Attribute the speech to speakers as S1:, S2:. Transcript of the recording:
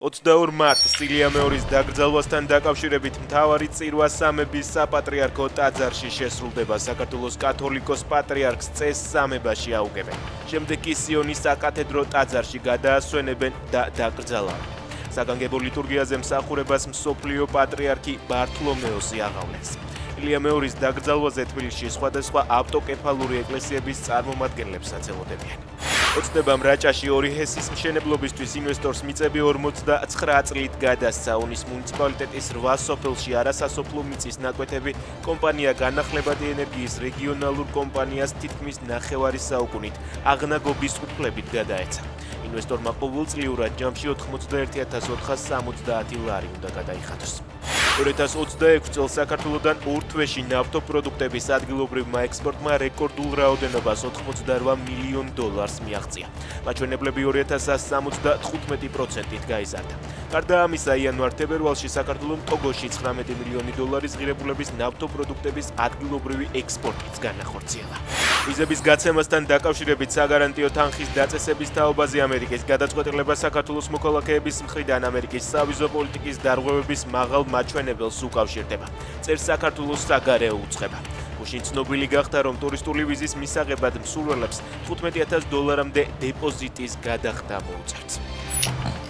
S1: 22 მარტს ილია მეორის დაკრძალვასთან დაკავშირებით მთავარი წირვა-სამების საპატრიარქო ტაძარში შესრულდება. საქართველოს კათოლიკოს პატრიარქს წესს სამებაში აუგებენ. შემდეგ კი სიონის საკათედრო ტაძარში გადაასვენებენ და დაკრძალავენ. საგანგებო ლიტურგიაზე მსახურებას მსოფლიო პატრიარქი ბართლომეოსი აღავლენს. ილია მეორის დაკრძალვაზე თბილისში სხვადასხვა ავტოკეფალური ეკლესიების წარმომადგენლებსაც ელოდებიან. ოცნებამ რაჭაში 2 ჰესის მშენებლობისთვის ინვესტორს მიწები 49 წლით გადასცა. უნის მუნიციპალიტეტის 8 სოფელში არასასოფლო მიწის ნაკვეთები კომპანია განახლებადი ენერგიის რეგიონალურ კომპანიას თითქმის 9 საუკუნით აღნაგობის უფლებით გადაეცა. ინვესტორმა ყოველწლიურად ჯამში 91,470 ლარი უნდა გადაიხადოს. 2026 წელს საქართველოდან 2 თვეში ნავთობპროდუქტების ადგილობრივმა ექსპორტმა რეკორდულ რაოდენობას $88 მილიონ მიაღწია. მაჩვენებლები 2075%-ით გაიზარდა. გარდა ამისა, იანვარ-თებერვალში საქართველომ ტოგოში $19 მილიონი ღირებულების ნავთობპროდუქტების ადგილობრივი ექსპორტიც განახორციელა. ვიზების გაცემასთან დაკავშირებით საგარანტიო თანხის დაწესების თაობაზე ამერიკის გადაწყვეტილება საქართველოს მოქალაქეების მხრიდან ამერიკის სავიზო პოლიტიკის დარღვევების მაღალ მაჩვენებელს უკავშირდება. წერს საქართველოს საგარეო უწყება. გუშინ ცნობილი გახდა, რომ ტურისტული ვიზის მისაღებად მსურველებს $15,000-მდე დეპოზიტის გადახდა მოუწევთ.